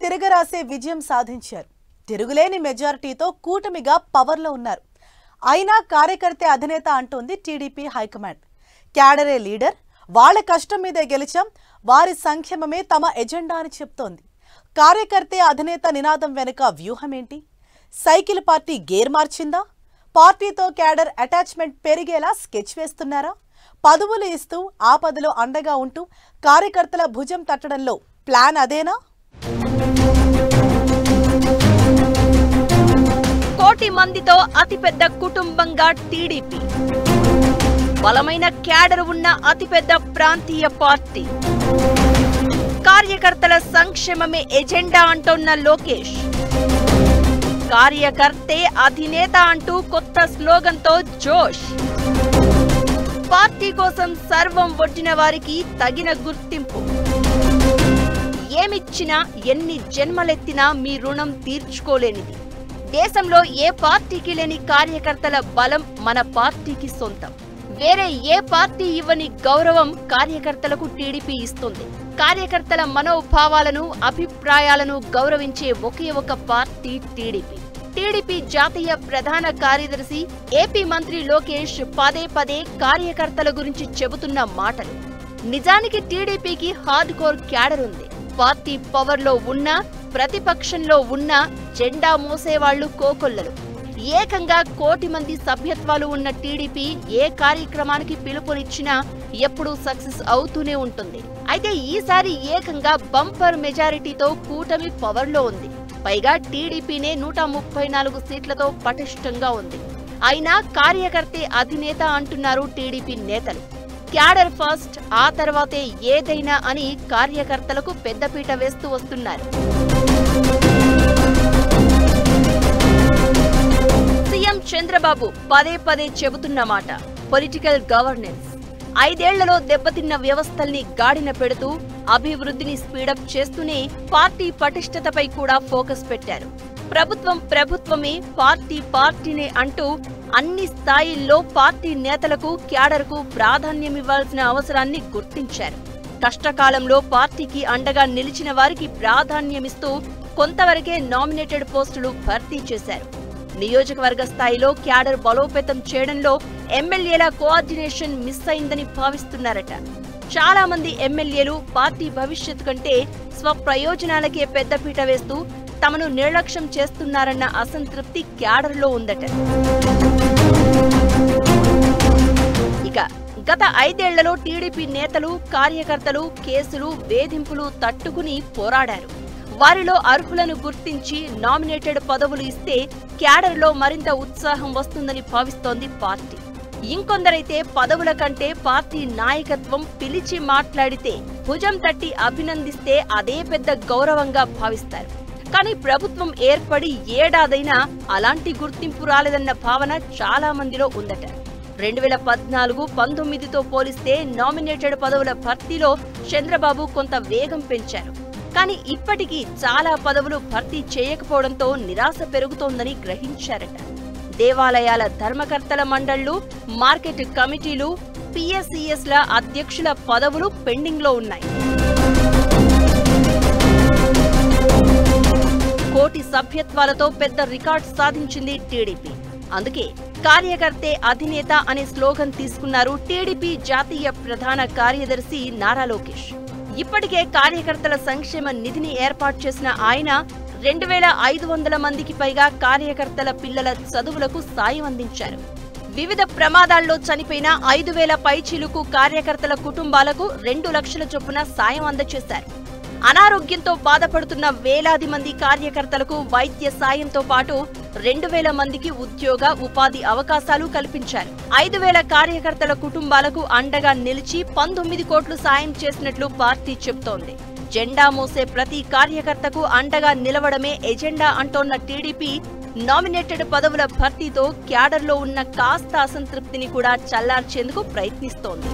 తిరగరాసే విజయం సాధించారు. తిరుగులేని మెజారిటీతో కూటమిగా పవర్లో ఉన్నారు. అయినా కార్యకర్త అధినేత అంటోంది టీడీపీ హైకమాండ్. క్యాడరే లీడర్, వాళ్ళ కష్టం మీదే గెలిచాం, వారి సంక్షేమమే తమ ఎజెండా అని చెప్తోంది. కార్యకర్తే అధినేత నినాదం వెనుక వ్యూహమేంటి? సైకిల్ పార్టీ గేర్ మార్చిందా? పార్టీతో క్యాడర్ అటాచ్మెంట్ పెరిగేలా స్కెచ్ వేస్తున్నారా? పదవులు ఇస్తూ ఆపదలో అండగా ఉంటూ కార్యకర్తల భుజం తట్టడంలో ప్లాన్ అదేనా? కోటి మందితో అతిపెద్ద కుటుంబంగా టీడీపీ, బలమైన క్యాడర్ ఉన్న అతిపెద్ద ప్రాంతీయ పార్టీ, కార్యకర్తల సంక్షేమమే ఎజెండా అంటోన్న లోకేష్, కార్యకర్తే అధినేత అంటూ కొత్త స్లోగన్తో జోష్, పార్టీ కోసం సర్వం ఒడ్డిన వారికి తగిన గుర్తింపు, ఏమిచ్చినా ఎన్ని జన్మలెత్తినా మీ రుణం తీర్చుకోలేనిది, దేశంలో ఏ పార్టీకి లేని కార్యకర్తల బలం మన పార్టీకి సొంతం, వేరే ఏ పార్టీ ఇవ్వని గౌరవం కార్యకర్తలకు టీడీపీ ఇస్తుంది. కార్యకర్తల మనోభావాలను, అభిప్రాయాలను గౌరవించే ఒకే ఒక పార్టీ టీడీపీ. టీడీపీ జాతీయ ప్రధాన కార్యదర్శి ఏపీ మంత్రి లోకేష్ పదే పదే కార్యకర్తల గురించి చెబుతున్న మాటలు. నిజానికి టీడీపీకి హార్డ్ కోర్ క్యాడర్ ఉంది. పార్టీ పవర్లో ఉన్నా, ప్రతిపక్షంలో ఉన్నా జెండా మోసేవాళ్లు కోకొల్లలు. ఏకంగా 1 కోటి మంది సభ్యత్వాలు ఉన్న టీడీపీ ఏ కార్యక్రమానికి పిలుపునిచ్చినా ఎప్పుడూ సక్సెస్ అవుతూనే ఉంటుంది. అయితే ఈసారి ఏకంగా బంపర్ మెజారిటీతో కూటమి పవర్లో ఉంది. పైగా టీడీపీనే 134 సీట్లతో పటిష్టంగా ఉంది. అయినా కార్యకర్తే అధినేత అంటున్నారు టీడీపీ నేతలు. క్యాడర్ ఫస్ట్, ఆ తర్వాతే ఏదైనా అని కార్యకర్తలకు పెద్దపీట వేస్తూ వస్తున్నారు. సీఎం చంద్రబాబు పదే పదే చెబుతున్న మాట పొలిటికల్ గవర్నెన్స్. 5 ఏళ్లలో దెబ్బతిన్న వ్యవస్థల్ని గాడిన పెడుతూ అభివృద్ధిని స్పీడప్ చేస్తూనే పార్టీ పటిష్టతపై కూడా ఫోకస్ పెట్టారు. ప్రభుత్వం ప్రభుత్వమే, పార్టీ పార్టీనే అంటూ అన్ని స్థాయిల్లో పార్టీ నేతలకు, క్యాడర్కు ప్రాధాన్యమివ్వాల్సిన అవసరాన్ని గుర్తించారు. కష్టకాలంలో పార్టీకి అండగా నిలిచిన వారికి ప్రాధాన్యమిస్తూ కొంతవరకే నామినేటెడ్ పోస్టులు భర్తీ చేశారు. నియోజకవర్గ స్థాయిలో క్యాడర్ బలోపేతం చేయడంలో ఎమ్మెల్యేల కోఆర్డినేషన్ మిస్ అయిందని భావిస్తున్నారట. చాలా మంది ఎమ్మెల్యేలు పార్టీ భవిష్యత్తు కంటే స్వప్రయోజనాలకే పెద్దపీట వేస్తూ తమను నిర్లక్ష్యం చేస్తున్నారన్న అసంతృప్తి క్యాడర్లో ఉందట. ఇక గత 5 ఏళ్లలో టీడీపీ నేతలు, కార్యకర్తలు కేసులు, వేధింపులు తట్టుకుని పోరాడారు. వారిలో అర్హులను గుర్తించి నామినేటెడ్ పదవులు ఇస్తే క్యాడర్లో మరింత ఉత్సాహం వస్తుందని భావిస్తోంది పార్టీ. ఇంకొందరైతే పదవుల కంటే పార్టీ నాయకత్వం పిలిచి మాట్లాడితే, భుజం తట్టి అభినందిస్తే అదే పెద్ద గౌరవంగా భావిస్తారు. కానీ ప్రభుత్వం ఏర్పడి ఏడాదైనా అలాంటి గుర్తింపు రాలేదన్న భావన చాలా మందిలో ఉందట. 2014-19తో పోలిస్తే నామినేటెడ్ పదవుల భర్తీలో చంద్రబాబు కొంత వేగం పెంచారు. కానీ ఇప్పటికీ చాలా పదవులు భర్తీ చేయకపోవడంతో నిరాశ పెరుగుతోందని గ్రహించారట. దేవాలయాల ధర్మకర్తల మండళ్లు, మార్కెట్ కమిటీలు, పిఎస్సిఎస్ల అధ్యక్షుల పదవులు పెండింగ్లో ఉన్నాయి. 1 కోటి సభ్యత్వాలతో పెద్ద రికార్డ్ సాధించింది టీడీపీ. అందుకే కార్యకర్తే అధినేత అనే స్లోగన్ తీసుకున్నారు టీడీపీ జాతీయ ప్రధాన కార్యదర్శి నారా లోకేష్. ఇప్పటికే కార్యకర్తల సంక్షేమ నిధిని ఏర్పాటు చేసిన ఆయన 2500 మందికి పైగా కార్యకర్తల పిల్లల చదువులకు సాయం అందించారు. వివిధ ప్రమాదాల్లో చనిపోయిన 5000 పైచిలుకు కార్యకర్తల కుటుంబాలకు 2 లక్షల చొప్పున సాయం అందజేశారు. అనారోగ్యంతో బాధపడుతున్న వేలాది మంది కార్యకర్తలకు వైద్య సాయంతో పాటు 2000 మందికి ఉద్యోగ, ఉపాధి అవకాశాలు కల్పించారు. 5000 కార్యకర్తల కుటుంబాలకు అండగా నిలిచి 19 కోట్లు సాయం చేసినట్లు పార్టీ చెబుతోంది. జెండా మోసే ప్రతి కార్యకర్తకు అండగా నిలవడమే ఎజెండా అంటోన్న టీడీపీ నామినేటెడ్ పదవుల భర్తీతో క్యాడర్లో ఉన్న కాస్త అసంతృప్తిని కూడా చల్లార్చేందుకు ప్రయత్నిస్తోంది.